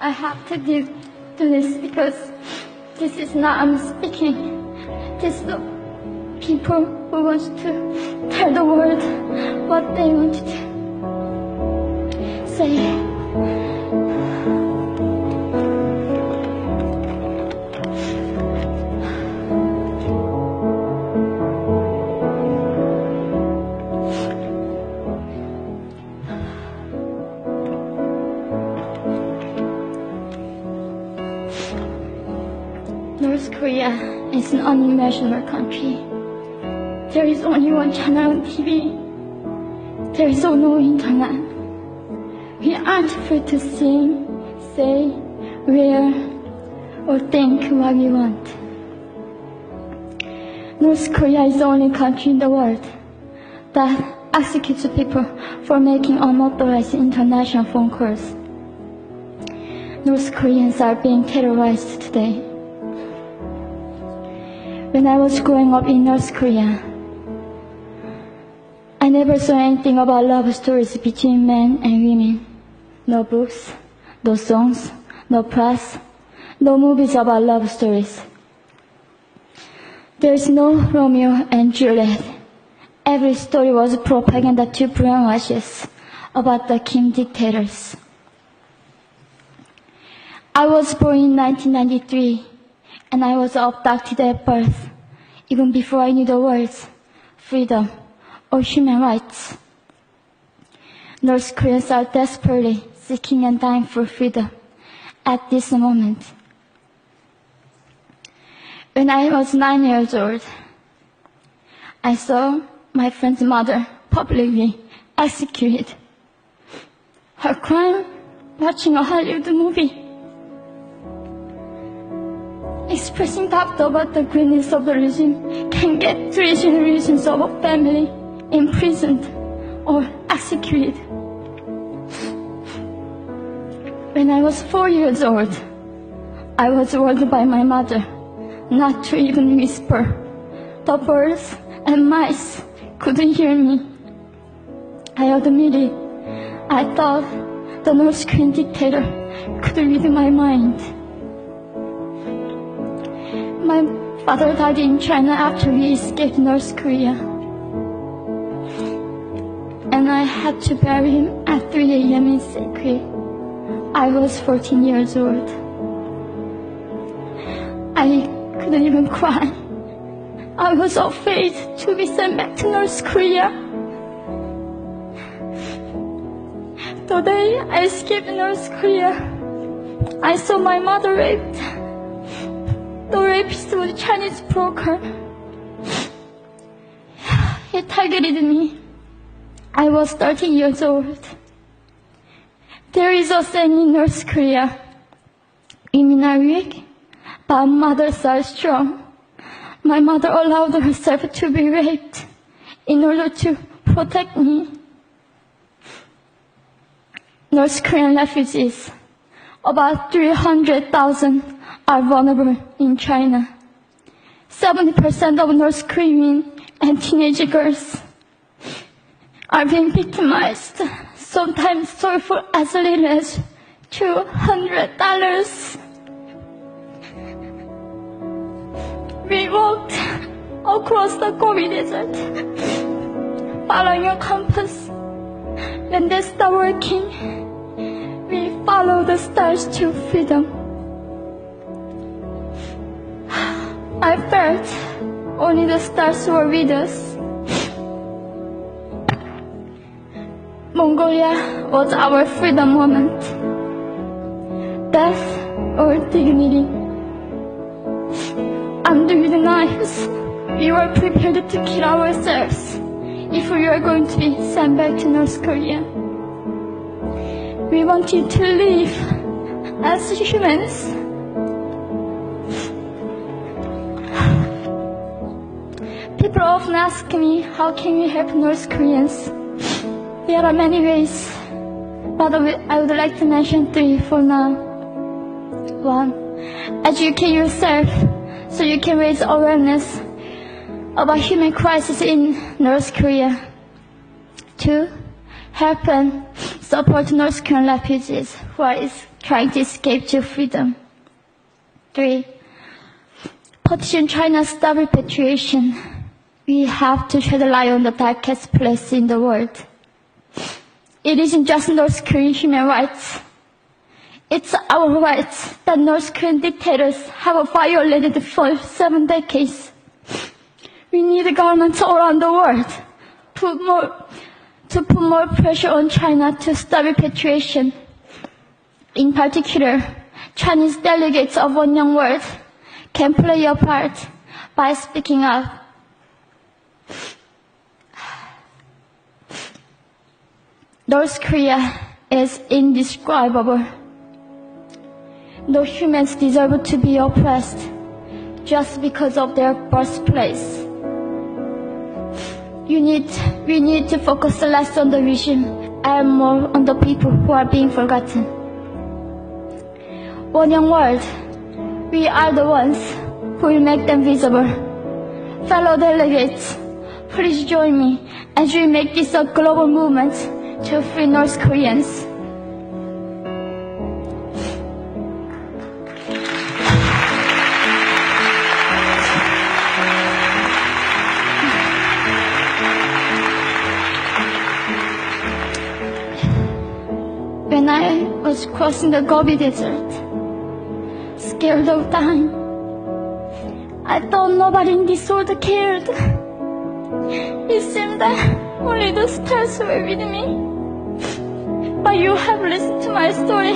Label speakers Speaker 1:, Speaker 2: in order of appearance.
Speaker 1: I have to do this because this is not I'm speaking. This is the people who want to tell the world what they want to say. North Korea is an unimaginable country. There is only one channel on TV. There is no internet. We aren't free to sing, say, wear, or think what we want. North Korea is the only country in the world that executes people for making unauthorized international phone calls. North Koreans are being terrorized today. When I was growing up in North Korea, I never saw anything about love stories between men and women. No books, no songs, no press, no movies about love stories. There is no Romeo and Juliet. Every story was propaganda to brainwash us about the Kim dictators. I was born in 1993. And I was abducted at birth, even before I knew the words freedom or human rights. North Koreans are desperately seeking and dying for freedom at this moment. When I was 9 years old, I saw my friend's mother publicly executed. Her crime, watching a Hollywood movie. Expressing doubt about the greatness of the regime can get 3 generations of a family imprisoned or executed. When I was 4 years old, I was warned by my mother not to even whisper. The birds and mice couldn't hear me. I admitted I thought the North Korean dictator could read my mind. My father died in China after we escaped North Korea. And I had to bury him at 3 a.m. in secret. I was 14 years old. I couldn't even cry. I was afraid to be sent back to North Korea. The day I escaped North Korea, I saw my mother raped. The rapist was a Chinese broker. He targeted me. I was 13 years old. There is a saying in North Korea, women are weak, but mothers are strong. My mother allowed herself to be raped in order to protect me. North Korean refugees, about 300,000, are vulnerable in China. 70% of North Korean and teenage girls are being victimized, sometimes sold for as little as $200. We walked across the Gobi Desert, following a compass. When they stopped working, we followed the stars to freedom. I felt only the stars were with us. Mongolia was our freedom moment. Death or dignity. Under the knives, we were prepared to kill ourselves if we were going to be sent back to North Korea. We wanted to live as humans. People often ask me, how can we help North Koreans? There are many ways, but I would like to mention 3 for now. 1. Educate yourself so you can raise awareness about human crisis in North Korea. 2. Help and support North Korean refugees who are trying to escape to freedom. 3. Petition China stop repatriation. We have to tread light on the darkest place in the world. It isn't just North Korean human rights. It's our rights that North Korean dictators have violated for 7 decades. We need governments all around the world to put more pressure on China to stop repatriation. In particular, Chinese delegates of One Young World can play a part by speaking up. North Korea is indescribable. No humans deserve to be oppressed just because of their birthplace. We need to focus less on the regime and more on the people who are being forgotten. One Young World, we are the ones who will make them visible. Fellow delegates, please join me as we make this a global movement to free North Koreans. When I was crossing the Gobi Desert, scared of dying, I thought nobody in this world cared. It seemed that only the stars were with me. But you have listened to my story.